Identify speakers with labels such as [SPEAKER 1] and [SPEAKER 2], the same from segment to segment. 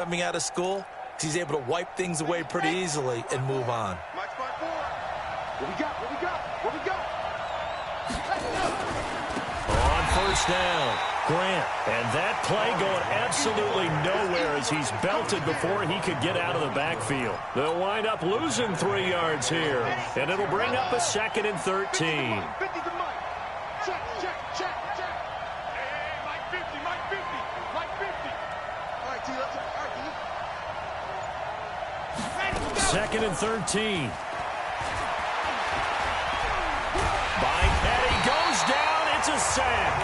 [SPEAKER 1] coming out of school, he's able to wipe things away pretty easily and move on.
[SPEAKER 2] What we got?
[SPEAKER 3] On first down, Grant. And that play going absolutely nowhere as he's belted before he could get out of the backfield. They'll wind up losing 3 yards here, and it'll bring up a 2nd and 13. Second and 13. By Petty, goes down. It's a sack.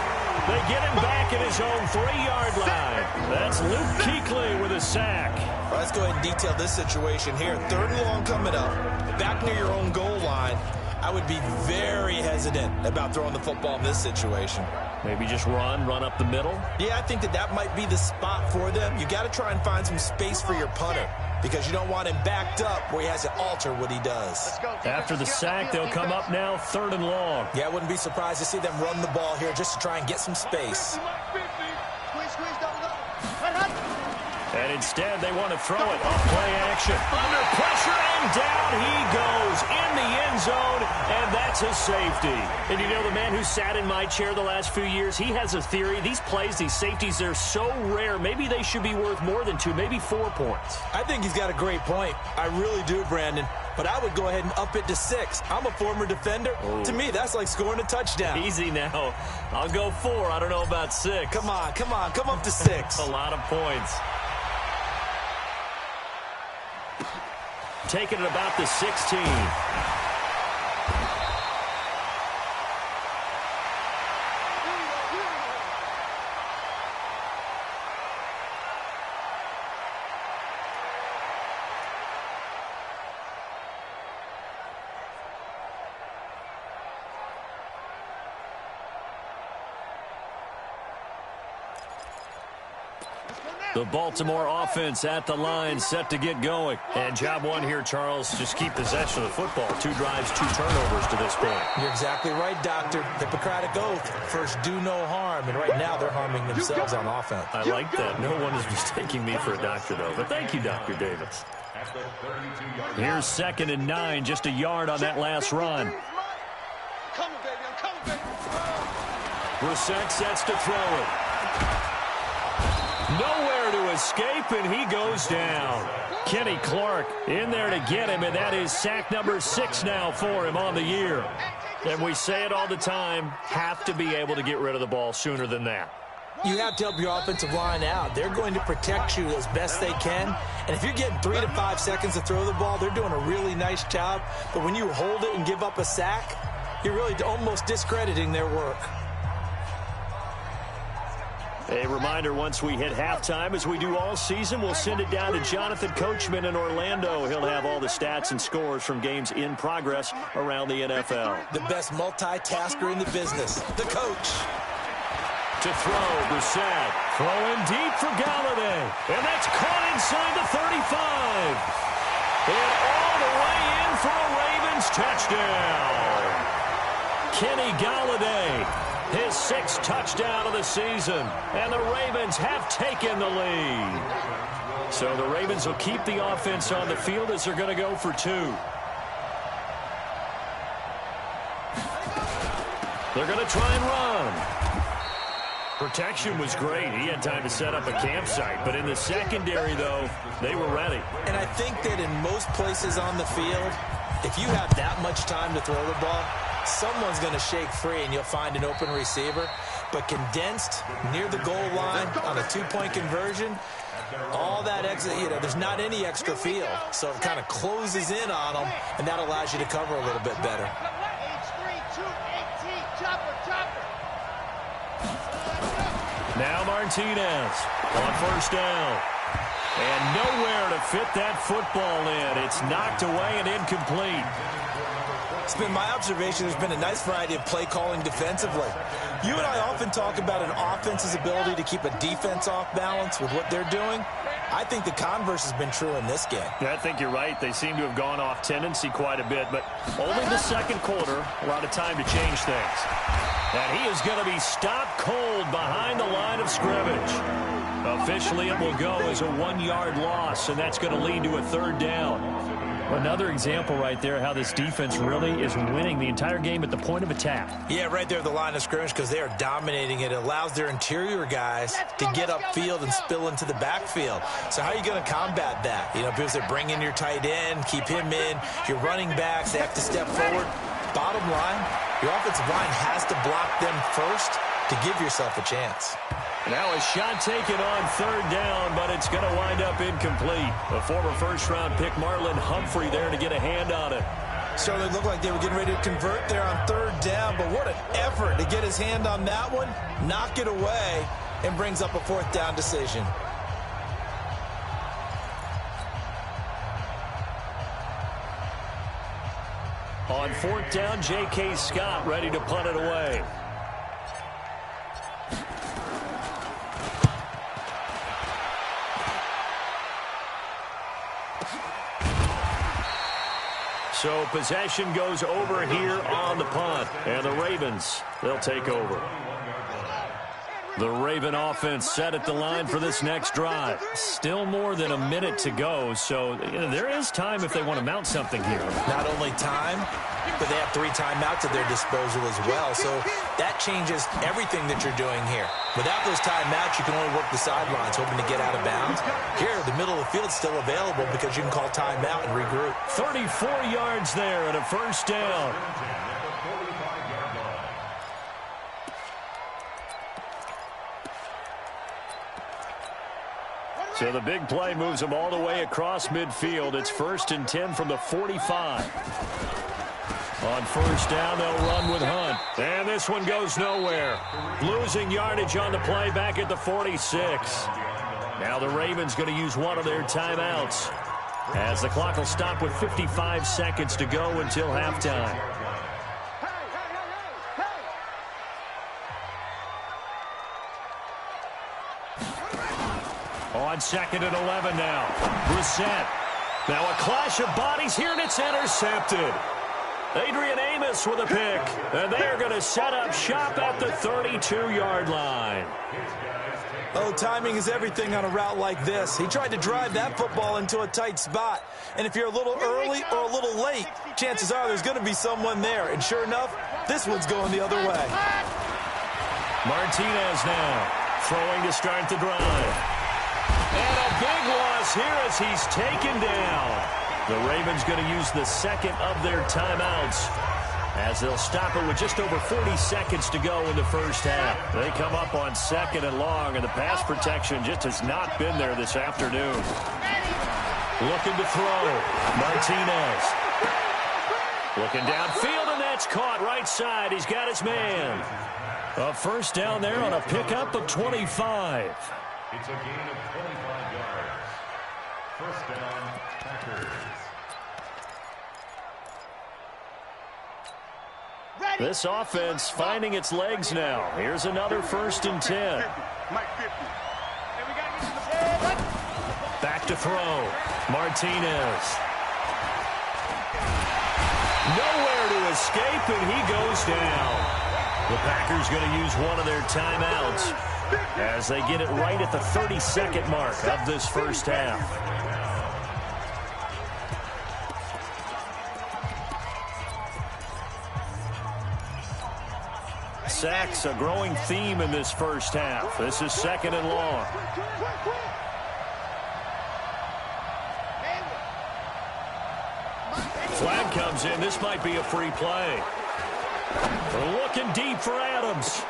[SPEAKER 3] They get him back at his own 3-yard line. That's Luke Kuechly with a sack.
[SPEAKER 1] Well, let's go ahead and detail this situation here. 3rd and long coming up. Back near your own goal line. I would be very hesitant about throwing the football in this situation.
[SPEAKER 3] Maybe just run up the middle?
[SPEAKER 1] Yeah, I think that might be the spot for them. You got to try and find some space for your punter because you don't want him backed up where he has to alter what he does.
[SPEAKER 3] After the sack, they'll come up now 3rd and long.
[SPEAKER 1] Yeah, I wouldn't be surprised to see them run the ball here just to try and get some space.
[SPEAKER 3] And instead, they want to throw it off play action. Under pressure, and down he goes in the end zone, and that's a safety. And you know, the man who sat in my chair the last few years, he has a theory. These plays, these safeties, they're so rare. Maybe they should be worth more than 2, maybe 4 points.
[SPEAKER 1] I think he's got a great point. I really do, Brandon. But I would go ahead and up it to 6. I'm a former defender.
[SPEAKER 3] Ooh.
[SPEAKER 1] To me, that's like scoring a touchdown.
[SPEAKER 3] Easy now. I'll go 4. I don't know about 6.
[SPEAKER 1] Come on. Come up to 6.
[SPEAKER 3] A lot of points. Taking it about the 16. The Baltimore offense at the line, set to get going. And job one here, Charles, just keep possession of the football. 2 drives, 2 turnovers to this point.
[SPEAKER 1] You're exactly right, Doctor. Hippocratic oath. First, do no harm. And right now, they're harming themselves on offense.
[SPEAKER 3] I like that. No one is mistaking me for a doctor, though. But thank you, Dr. Davis. Here's 2nd and 9, just a yard on that last run. Brissett sets to throw it. Nowhere to escape, and he goes down. Kenny Clark in there to get him, and that is sack number 6 now for him on the year. And we say it all the time, have to be able to get rid of the ball sooner than that.
[SPEAKER 1] You have to help your offensive line out. They're going to protect you as best they can. And if you're getting 3 to 5 seconds to throw the ball, they're doing a really nice job. But when you hold it and give up a sack, you're really almost discrediting their work.
[SPEAKER 3] A reminder, once we hit halftime, as we do all season, we'll send it down to Jonathan Coachman in Orlando. He'll have all the stats and scores from games in progress around the NFL.
[SPEAKER 1] The best multitasker in the business, the coach.
[SPEAKER 3] To throw, Brissett. Throwing deep for Galladay. And that's caught inside the 35. And all the way in for a Ravens touchdown. Kenny Galladay. His 6th touchdown of the season, and the Ravens have taken the lead. So the Ravens will keep the offense on the field as they're going to go for 2. They're going to try and run. Protection was great. He had time to set up a campsite, but in the secondary, though, they were ready.
[SPEAKER 1] And I think that in most places on the field, if you have that much time to throw the ball, someone's going to shake free and you'll find an open receiver. But condensed near the goal line on a 2-point conversion, all that extra, there's not any extra field. So it kind of closes in on them, and that allows you to cover a little bit better.
[SPEAKER 3] Now Martinez on first down. And nowhere to fit that football in. It's knocked away and incomplete.
[SPEAKER 1] It's been my observation there's been a nice variety of play calling defensively. You and I often talk about an offense's ability to keep a defense off balance with what they're doing. I think the converse has been true in this game.
[SPEAKER 3] Yeah, I think you're right. They seem to have gone off tendency quite a bit, but only the second quarter, a lot of time to change things. And he is going to be stopped cold behind the line of scrimmage. Officially, it will go as a 1-yard loss, and that's going to lead to a 3rd down.
[SPEAKER 4] Another example right there how this defense really is winning the entire game at the point of attack.
[SPEAKER 1] Yeah, right there at the line of scrimmage because they are dominating it. It allows their interior guys to get upfield and spill into the backfield. So how are you going to combat that? You know, because they bring in your tight end, keep him in. Your running backs, they have to step forward. Bottom line, your offensive line has to block them first to give yourself a chance.
[SPEAKER 3] Now a shot taken on 3rd down, but it's going to wind up incomplete. A former first-round pick, Marlon Humphrey, there to get a hand on it.
[SPEAKER 1] Certainly looked like they were getting ready to convert there on 3rd down, but what an effort to get his hand on that one, knock it away, and brings up a 4th down decision.
[SPEAKER 3] On 4th down, J.K. Scott ready to punt it away. So possession goes over here on the punt. And the Ravens, they'll take over. The Raven offense set at the line for this next drive. Still more than a minute to go, so there is time if they want to mount something here.
[SPEAKER 1] Not only time, but they have 3 timeouts at their disposal as well, so that changes everything that you're doing here. Without those timeouts, you can only work the sidelines, hoping to get out of bounds. Here, the middle of the field is still available because you can call timeout and regroup.
[SPEAKER 3] 34 yards there and a 1st down. So the big play moves them all the way across midfield. It's 1st and 10 from the 45. On 1st down, they'll run with Hunt. And this one goes nowhere. Losing yardage on the play back at the 46. Now the Ravens going to use one of their timeouts, as the clock will stop with 55 seconds to go until halftime. On 2nd and 11 now. Brissett. Now a clash of bodies here, and it's intercepted. Adrian Amos with a pick. And they are going to set up shop at the 32-yard line.
[SPEAKER 1] Oh, timing is everything on a route like this. He tried to drive that football into a tight spot. And if you're a little early or a little late, chances are there's going to be someone there. And sure enough, this one's going the other way.
[SPEAKER 3] Martinez now throwing to start the drive. And a big loss here as he's taken down. The Ravens going to use the 2nd of their timeouts, as they'll stop it with just over 40 seconds to go in the 1st half. They come up on 2nd and long, and the pass protection just has not been there this afternoon. Looking to throw. Martinez. Looking downfield, and that's caught right side. He's got his man. A 1st down there on a pickup of 25.
[SPEAKER 5] It's a gain of 25 yards. 1st down, Packers.
[SPEAKER 3] This offense finding its legs now. Here's another 1st and 10. Back to throw. Martinez. Nowhere to escape, and he goes down. The Packers going to use one of their timeouts as they get it right at the 32nd mark of this 1st half. Sacks, a growing theme in this 1st half. This is 2nd and long. Flag comes in. This might be a free play. Looking deep for Adams.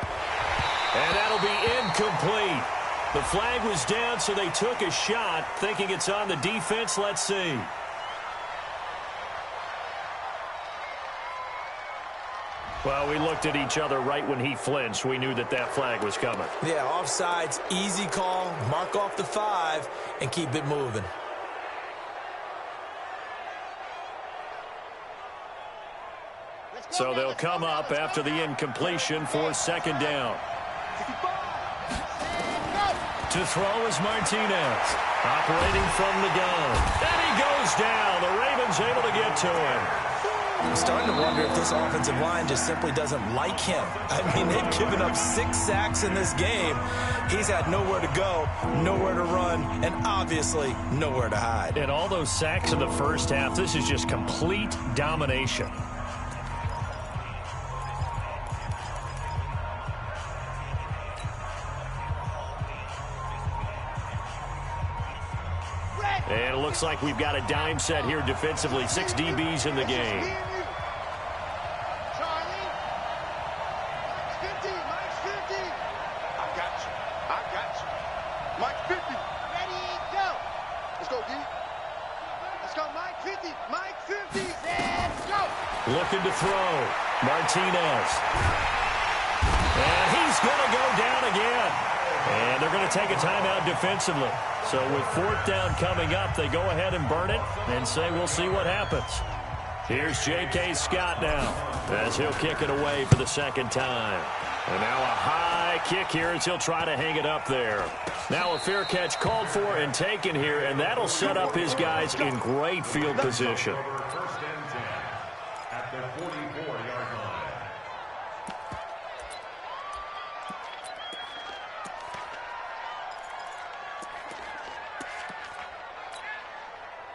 [SPEAKER 3] And that'll be incomplete. The flag was down, so they took a shot, thinking it's on the defense. Let's see. Well, we looked at each other right when he flinched. We knew that that flag was coming.
[SPEAKER 1] Yeah, offsides, easy call. Mark off the 5 and keep it moving.
[SPEAKER 3] So they'll come up after the incompletion for 2nd down. To throw is Martinez. Operating from the gun. And he goes down. The Ravens able to get to him.
[SPEAKER 1] I'm starting to wonder if this offensive line just simply doesn't like him. I mean, they've given up 6 sacks in this game. He's had nowhere to go, nowhere to run, and obviously nowhere to hide.
[SPEAKER 4] And all those sacks in the first half, this is just complete domination. And it looks like we've got a dime set here defensively. 6 DBs in the game.
[SPEAKER 2] Charlie. Mike's 50. I got you. Mike 50. Ready, go. Let's go, D. Let's go, Mike 50. Mike 50. And go.
[SPEAKER 4] Looking to throw. Martinez. And he's going to go down again. And they're going to take a timeout defensively. So with 4th down coming up, they go ahead and burn it and say we'll see what happens. Here's J.K. Scott now as he'll kick it away for the 2nd time. And now a high kick here as he'll try to hang it up there. Now a fair catch called for and taken here, and that'll set up his guys in great field position.
[SPEAKER 5] First and 10 at the 44-yard line.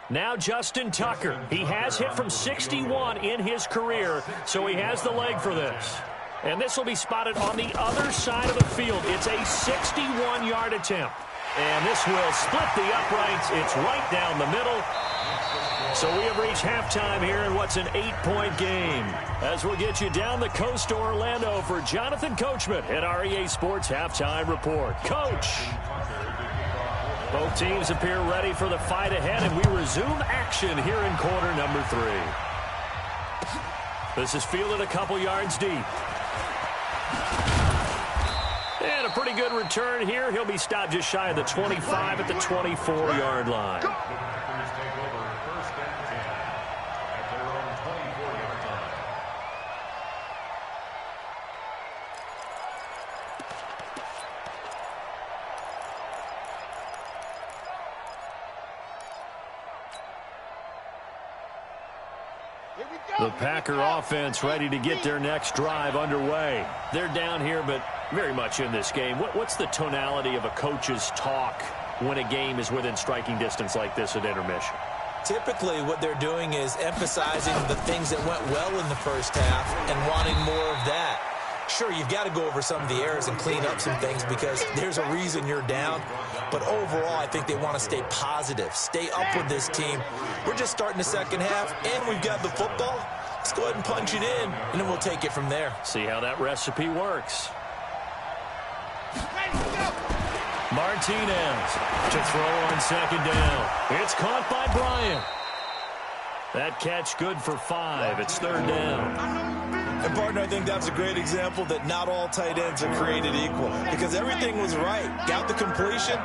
[SPEAKER 4] Now Justin Tucker. He has hit from 61 in his career, so he has the leg for this. And this will be spotted on the other side of the field. It's a 61-yard attempt. And this will split the uprights. It's right down the middle. So we have reached halftime here in what's an 8-point game. As we'll get you down the coast to Orlando for Jonathan Coachman at our EA Sports Halftime Report. Coach! Both teams appear ready for the fight ahead, and we resume action here in quarter number 3. This is fielded a couple yards deep. And a pretty good return here. He'll be stopped just shy of the 25 at the 24-yard line.
[SPEAKER 5] The Packers take over first and 10 at their own 24-yard line.
[SPEAKER 4] The Packer offense ready to get their next drive underway. They're down here, but very much in this game. What's the tonality of a coach's talk when a game is within striking distance like this at intermission?
[SPEAKER 1] Typically, what they're doing is emphasizing the things that went well in the first half and wanting more of that. Sure, you've got to go over some of the errors and clean up some things because there's a reason you're down. But overall, I think they want to stay positive, stay up with this team. We're just starting the second half, and we've got the football. Let's go ahead and punch it in, and then we'll take it from there.
[SPEAKER 4] See how that recipe works. Martinez to throw on 2nd down. It's caught by Bryant. That catch good for 5. It's 3rd down.
[SPEAKER 1] And, partner, I think that's a great example that not all tight ends are created equal because everything was right. Got the completion,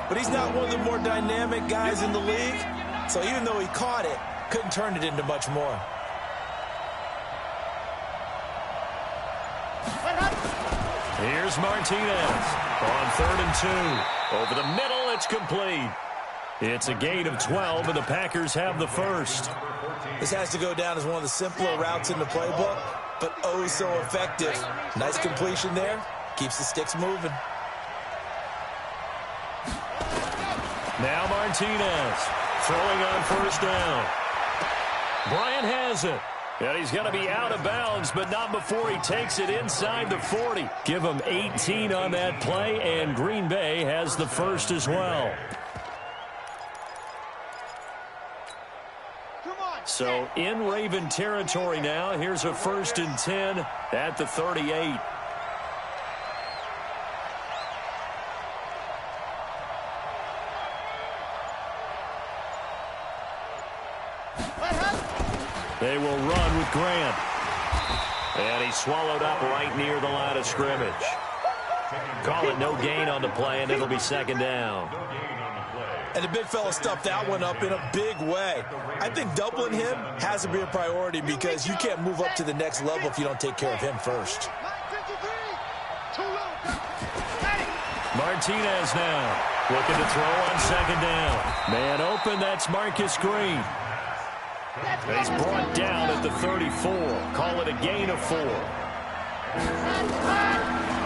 [SPEAKER 1] but he's not one of the more dynamic guys in the league. So even though he caught it, couldn't turn it into much more.
[SPEAKER 4] Here's Martinez on 3rd and 2. Over the middle, it's complete. It's a gain of 12, and the Packers have the first.
[SPEAKER 1] This has to go down as one of the simpler routes in the playbook, but oh so effective. Nice completion there. Keeps the sticks moving.
[SPEAKER 4] Now Martinez throwing on 1st down. Bryant has it. And he's going to be out of bounds, but not before he takes it inside the 40. Give him 18 on that play, and Green Bay has the first as well. So in Raven territory now. Here's a 1st and 10 at the 38. They will run with Grant. And he's swallowed up right near the line of scrimmage. Call it no gain on the play, and it'll be 2nd down.
[SPEAKER 1] And the big fella stuffed that one up in a big way. I think doubling him has to be a priority because you can't move up to the next level if you don't take care of him first.
[SPEAKER 4] Martinez now looking to throw on 2nd down. Man open, that's Marcus Green. And he's brought down at the 34. Call it a gain of 4.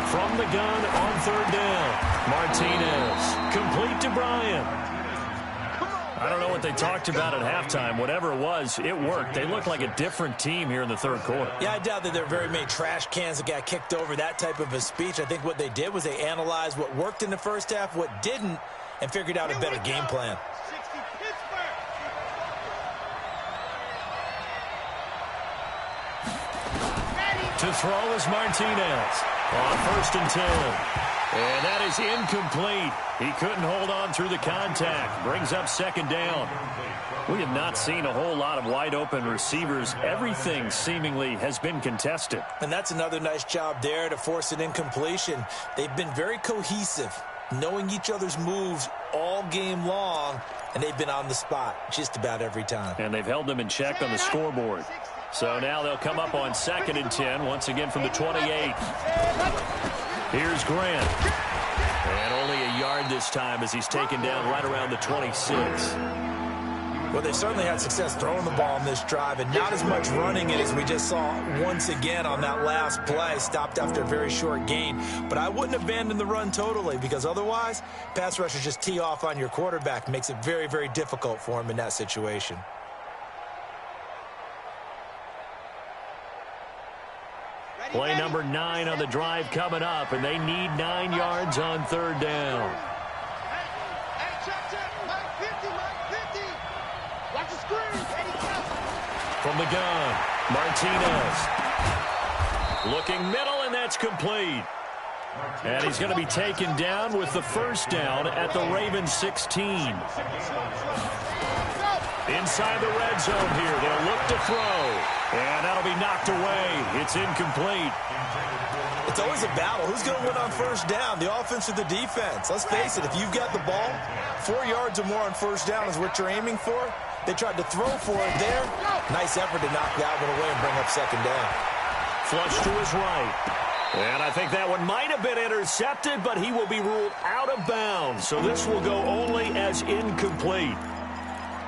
[SPEAKER 4] From the gun on third down. Martinez. Complete to Bryant. I don't know what they talked about at halftime. Whatever it was, it worked. They looked like a different team here in the third quarter.
[SPEAKER 1] Yeah, I doubt that there are very many trash cans that got kicked over, that type of a speech. I think what they did was they analyzed what worked in the first half, what didn't, and figured out a better game plan.
[SPEAKER 4] To throw is Martinez on 1st and 10. And that is incomplete. He couldn't hold on through the contact. Brings up 2nd down. We have not seen a whole lot of wide-open receivers. Everything seemingly has been contested.
[SPEAKER 1] And that's another nice job there to force an incompletion. They've been very cohesive, knowing each other's moves all game long, and they've been on the spot just about every time.
[SPEAKER 4] And they've held them in check on the scoreboard. So now they'll come up on 2nd and 10, once again from the 28. Here's Grant. And only a yard this time as he's taken down right around the 26.
[SPEAKER 1] Well, they've certainly had success throwing the ball on this drive, and not as much running it as we just saw once again on that last play. Stopped after a very short gain. But I wouldn't abandon the run totally, because otherwise, pass rushers just tee off on your quarterback. Makes it very, very difficult for him in that situation.
[SPEAKER 4] Play number 9 on the drive coming up, and they need 9 yards on 3rd down. From the gun, Martinez. Looking middle, and that's complete. And he's going to be taken down with the 1st down at the Ravens 16. Inside the red zone here. They'll look to throw. And that'll be knocked away. It's incomplete.
[SPEAKER 1] It's always a battle. Who's going to win on 1st down, the offense or the defense? Let's face it, if you've got the ball, 4 yards or more on 1st down is what you're aiming for. They tried to throw for it there. Nice effort to knock that one away and bring up 2nd down.
[SPEAKER 4] Flush to his right. And I think that one might have been intercepted, but he will be ruled out of bounds. So this will go only as incomplete.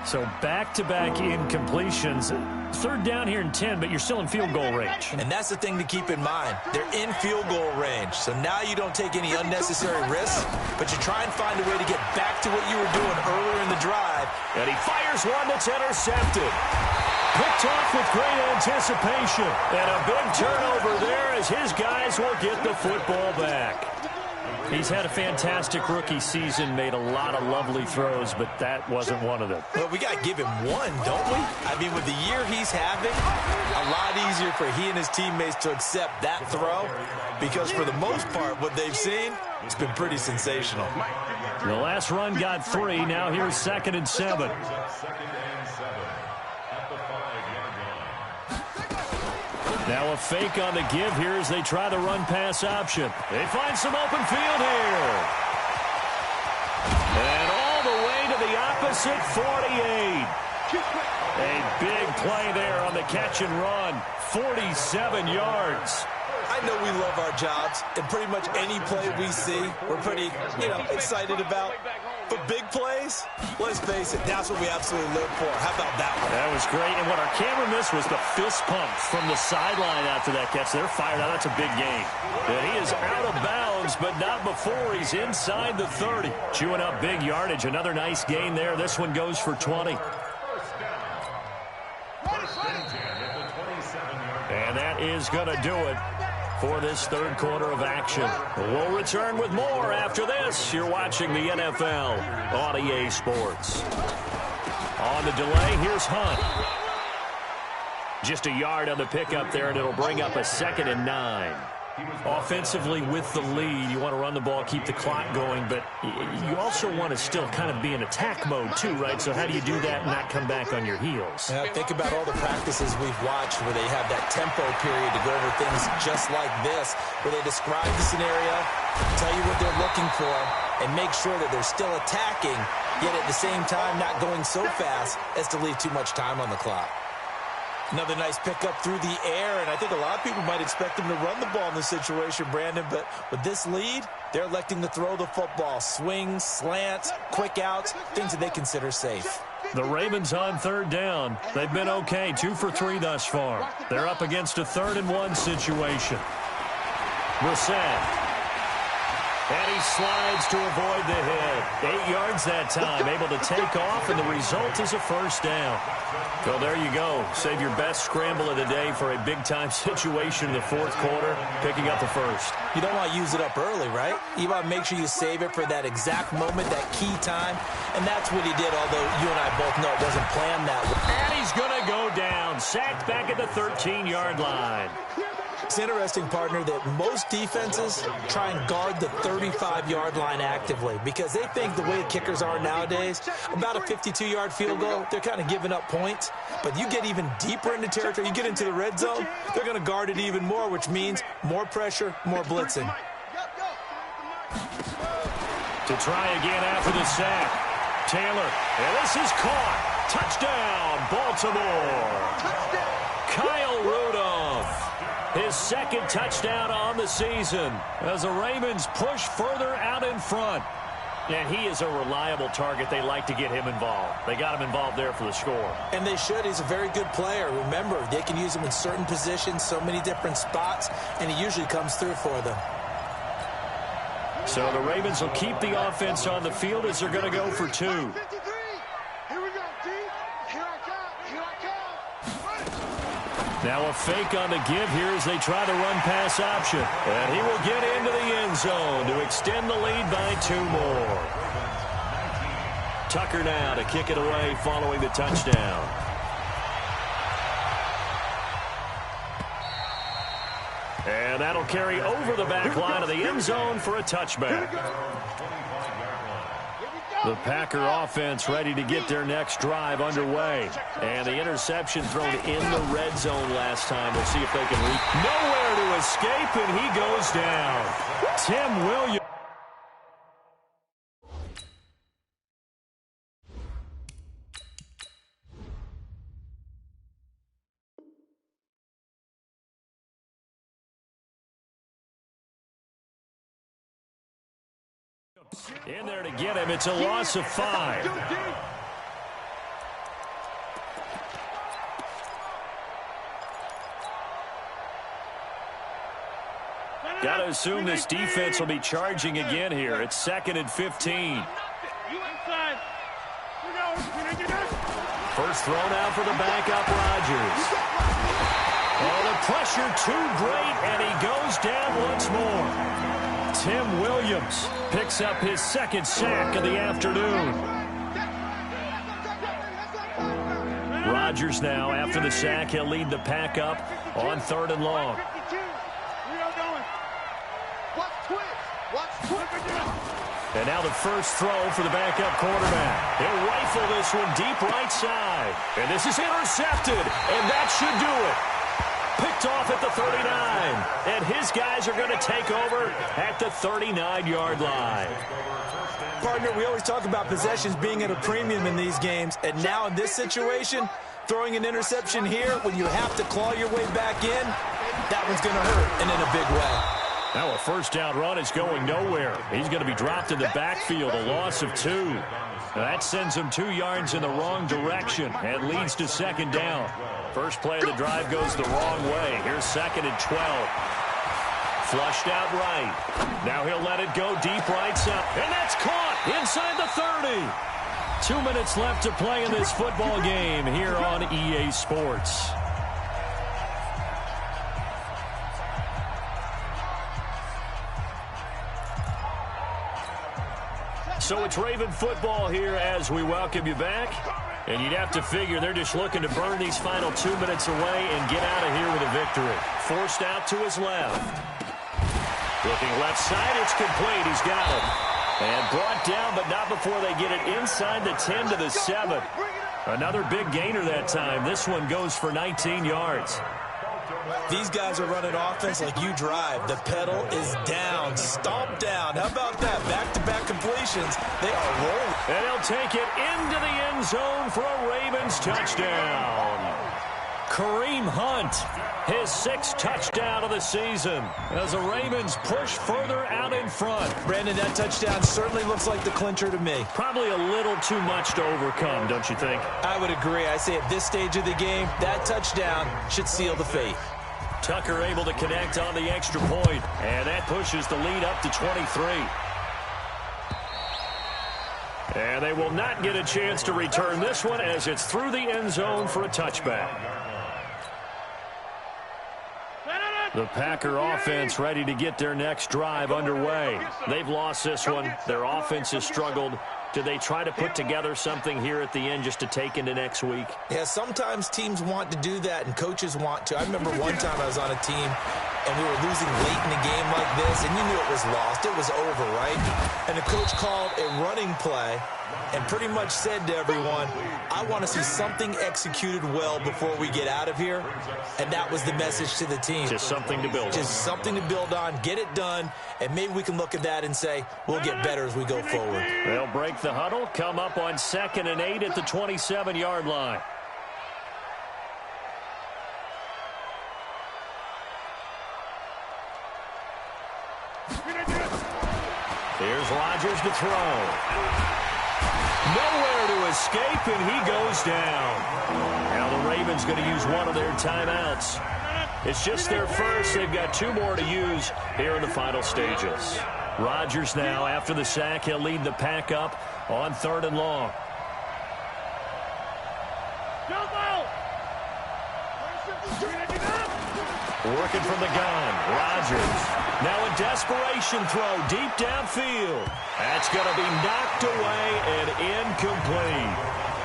[SPEAKER 4] So back-to-back incompletions. 3rd down here in 10, but you're still in field goal range.
[SPEAKER 1] And that's the thing to keep in mind. They're in field goal range. So now you don't take any unnecessary risks, but you try and find a way to get back to what you were doing earlier in the drive.
[SPEAKER 4] And he fires one that's intercepted. Picked off with great anticipation. And a big turnover there as his guys will get the football back. He's had a fantastic rookie season, made a lot of lovely throws, but that wasn't one of them.
[SPEAKER 1] Well, we got to give him one, don't we? I mean, with the year he's having, a lot easier for he and his teammates to accept that throw, because for the most part, what they've seen, it's been pretty sensational.
[SPEAKER 4] The last run got 3. Now here's 2nd and 7. Now a fake on the give here as they try the run-pass option. They find some open field here. And all the way to the opposite 48. A big play there on the catch and run. 47 yards.
[SPEAKER 1] I know we love our jobs, and pretty much any play we see, we're pretty, excited about. But big plays, let's face it, that's what we absolutely live for. How about that one?
[SPEAKER 4] That was great, and what our camera missed was the fist pump from the sideline after that catch. They're fired out. That's a big gain. And he is out of bounds, but not before he's inside the 30. Chewing up big yardage. Another nice gain there. This one goes for 20. And that is going to do it for this 3rd quarter of action. We'll return with more after this. You're watching the NFL on EA Sports. On the delay, here's Hunt. Just a yard on the pickup there, and it'll bring up a 2nd and 9. Offensively with the lead, you want to run the ball, keep the clock going, but you also want to still kind of be in attack mode too, right? So how do you do that and not come back on your heels?
[SPEAKER 1] Now, think about all the practices we've watched where they have that tempo period to go over things just like this, where they describe the scenario, tell you what they're looking for, and make sure that they're still attacking, yet at the same time not going so fast as to leave too much time on the clock. Another nice pickup through the air, and I think a lot of people might expect them to run the ball in this situation, Brandon, but with this lead, they're electing to throw the football. Swings, slants, quick outs, things that they consider safe.
[SPEAKER 4] The Ravens on third down. They've been okay, 2 for 3 thus far. They're up against a 3rd-and-1 situation. Brissett. And he slides to avoid the hit. 8 yards that time, able to take off, and the result is a first down. So there you go. Save your best scramble of the day for a big-time situation in the 4th quarter, picking up the first.
[SPEAKER 1] You don't want to use it up early, right? You want to make sure you save it for that exact moment, that key time, and that's what he did, although you and I both know it wasn't planned that way.
[SPEAKER 4] And he's going to go down, sacked back at the 13-yard line.
[SPEAKER 1] It's interesting, partner, that most defenses try and guard the 35-yard line actively because they think the way kickers are nowadays, about a 52-yard field goal, they're kind of giving up points. But you get even deeper into territory, you get into the red zone, they're going to guard it even more, which means more pressure, more blitzing.
[SPEAKER 4] To try again after the sack. Taylor, and this is caught. Touchdown, Baltimore. Kyle Rudolph. His 2nd touchdown on the season as the Ravens push further out in front. And he is a reliable target. They like to get him involved. They got him involved there for the score.
[SPEAKER 1] And they should. He's a very good player. Remember, they can use him in certain positions, so many different spots, and he usually comes through for them.
[SPEAKER 4] So the Ravens will keep the offense on the field as they're going to go for 2. Now a fake on the give here as they try the run-pass option. And he will get into the end zone to extend the lead by 2 more. Tucker now to kick it away following the touchdown. And that'll carry over the back line of the end zone for a touchback. The Packer offense ready to get their next drive underway. And the interception thrown in the red zone last time. We'll see if they can reach. Nowhere to escape, and he goes down. Tim Williams. In there to get him. It's a loss of 5. Got to assume this defense will be charging again here. It's 2nd and 15. First thrown out for the backup, Rodgers. Oh, the pressure too great, and he goes down once more. Tim Williams picks up his 2nd sack of the afternoon. Rodgers now, after the sack, he'll lead the pack up on 3rd and long. And now the first throw for the backup quarterback. He'll rifle this one deep right side. And this is intercepted, and that should do it. Picked off at the 39. And his guys are going to take over at the 39-yard line.
[SPEAKER 1] Partner, we always talk about possessions being at a premium in these games. And now in this situation, throwing an interception here when you have to claw your way back in, that one's going to hurt, and in a big way.
[SPEAKER 4] Now a first down run is going nowhere. He's going to be dropped in the backfield, a loss of 2. Now that sends him 2 yards in the wrong direction and leads to 2nd down. First play of the drive goes the wrong way. Here's 2nd and 12. Flushed out right. Now he'll let it go deep right side. And that's caught inside the 30. 2 minutes left to play in this football game here on EA Sports. So it's Raven football here as we welcome you back. And you'd have to figure they're just looking to burn these final 2 minutes away and get out of here with a victory. Forced out to his left. Looking left side, it's complete. He's got it. And brought down, but not before they get it inside the 10 to the 7. Another big gainer that time. This one goes for 19 yards.
[SPEAKER 1] These guys are running offense like you drive. The pedal is down, stomp down. How about that? Back-to-back completions. They are rolling.
[SPEAKER 4] And they'll take it into the end zone for a Ravens touchdown. Kareem Hunt, his 6th touchdown of the season as the Ravens push further out in front.
[SPEAKER 1] Brandon, that touchdown certainly looks like the clincher to me.
[SPEAKER 4] Probably a little too much to overcome, don't you think?
[SPEAKER 1] I would agree. I say at this stage of the game, that touchdown should seal the fate.
[SPEAKER 4] Tucker able to connect on the extra point, and that pushes the lead up to 23. And they will not get a chance to return this one as it's through the end zone for a touchback. The Packer offense ready to get their next drive underway. They've lost this one. Their offense has struggled. Do they try to put together something here at the end just to take into next week?
[SPEAKER 1] Yeah, sometimes teams want to do that and coaches want to. I remember one time I was on a team and we were losing late in a game like this, and you knew it was lost. It was over, right? And the coach called a running play and pretty much said to everyone, I want to see something executed well before we get out of here. And that was the message to the team.
[SPEAKER 4] Just something to build on.
[SPEAKER 1] Just something to build on, get it done, and maybe we can look at that and say, we'll get better as we go forward.
[SPEAKER 4] They'll break the huddle, come up on 2nd and 8 at the 27-yard line. Here's Rodgers to throw. Nowhere to escape, and he goes down. Now the Ravens going to use one of their timeouts. It's just their first. They've got 2 more to use here in the final stages. Rodgers now, after the sack, he'll lead the pack up on 3rd and long. Working from the gun, Rodgers. Now a desperation throw deep downfield. That's going to be knocked away and incomplete.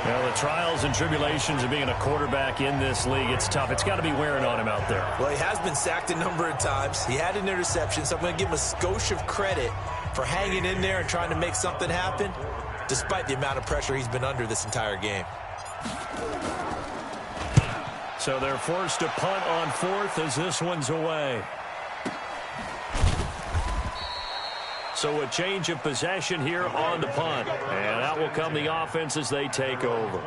[SPEAKER 4] Now, the trials and tribulations of being a quarterback in this league, it's tough. It's got to be wearing on him out there.
[SPEAKER 1] Well, he has been sacked a number of times. He had an interception, so I'm going to give him a skosh of credit for hanging in there and trying to make something happen, despite the amount of pressure he's been under this entire game.
[SPEAKER 4] So they're forced to punt on 4th as this one's away. So a change of possession here on the punt. And out will come the offense as they take over.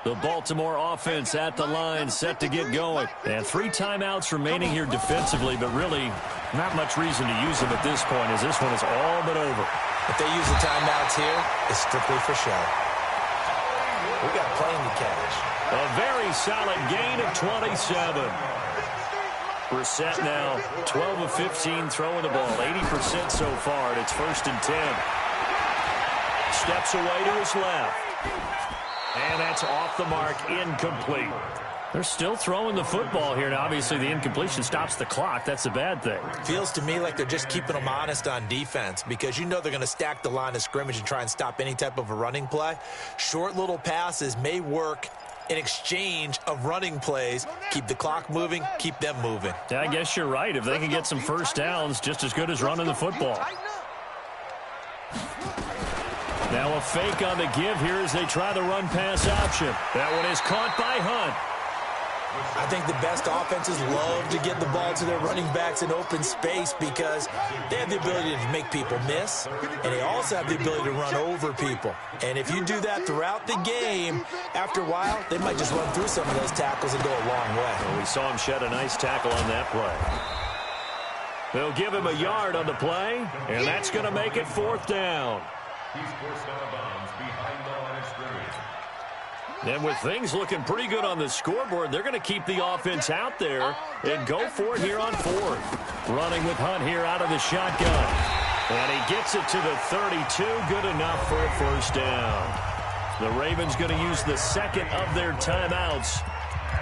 [SPEAKER 4] The Baltimore offense at the line, set to get going. And 3 timeouts remaining here defensively, but really not much reason to use them at this point as this one is all but over.
[SPEAKER 1] If they use the timeouts here, it's strictly for show. We got playing to catch.
[SPEAKER 4] A very solid gain of 27. Brissett now 12 of 15 throwing the ball, 80% so far, and it's 1st and 10. Steps away to his left. And that's off the mark, incomplete. They're still throwing the football here, and obviously the incompletion stops the clock. That's a bad thing.
[SPEAKER 1] Feels to me like they're just keeping them honest on defense because you know they're going to stack the line of scrimmage and try and stop any type of a running play. Short little passes may work in exchange of running plays. Keep the clock moving, keep them moving.
[SPEAKER 4] Yeah, I guess you're right. If they can get some first downs, just as good as running the football. Now a fake on the give here as they try the run-pass option. That one is caught by Hunt.
[SPEAKER 1] I think the best offenses love to get the ball to their running backs in open space because they have the ability to make people miss, and they also have the ability to run over people. And if you do that throughout the game, after a while, they might just run through some of those tackles and go a long way.
[SPEAKER 4] Well, we saw him shed a nice tackle on that play. They'll give him a yard on the play, and that's going to make it 4th down.
[SPEAKER 5] He's forced out of bounds behind the line of scrimmage.
[SPEAKER 4] And with things looking pretty good on the scoreboard, they're going to keep the offense out there and go for it here on 4th. Running with Hunt here out of the shotgun. And he gets it to the 32. Good enough for a 1st down. The Ravens going to use the 2nd of their timeouts.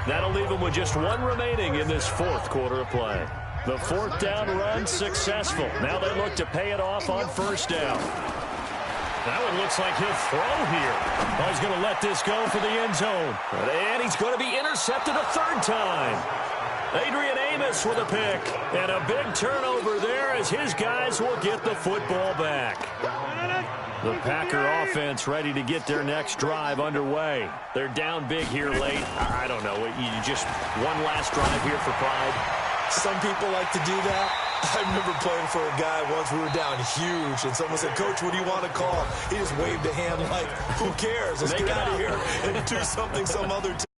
[SPEAKER 4] That'll leave them with just 1 remaining in this 4th quarter of play. The 4th down run successful. Now they look to pay it off on 1st down. That one looks like he'll throw here. Oh, he's going to let this go for the end zone. And he's going to be intercepted a 3rd time. Adrian Amos with a pick. And a big turnover there as his guys will get the football back. The Packer offense ready to get their next drive underway. They're down big here late. I don't know. You just one last drive here for pride.
[SPEAKER 1] Some people like to do that. I remember playing for a guy once. We were down huge, and someone said, "Coach, what do you want to call?" He just waved a hand like, "Who cares? Let's get out of here and do something some other time."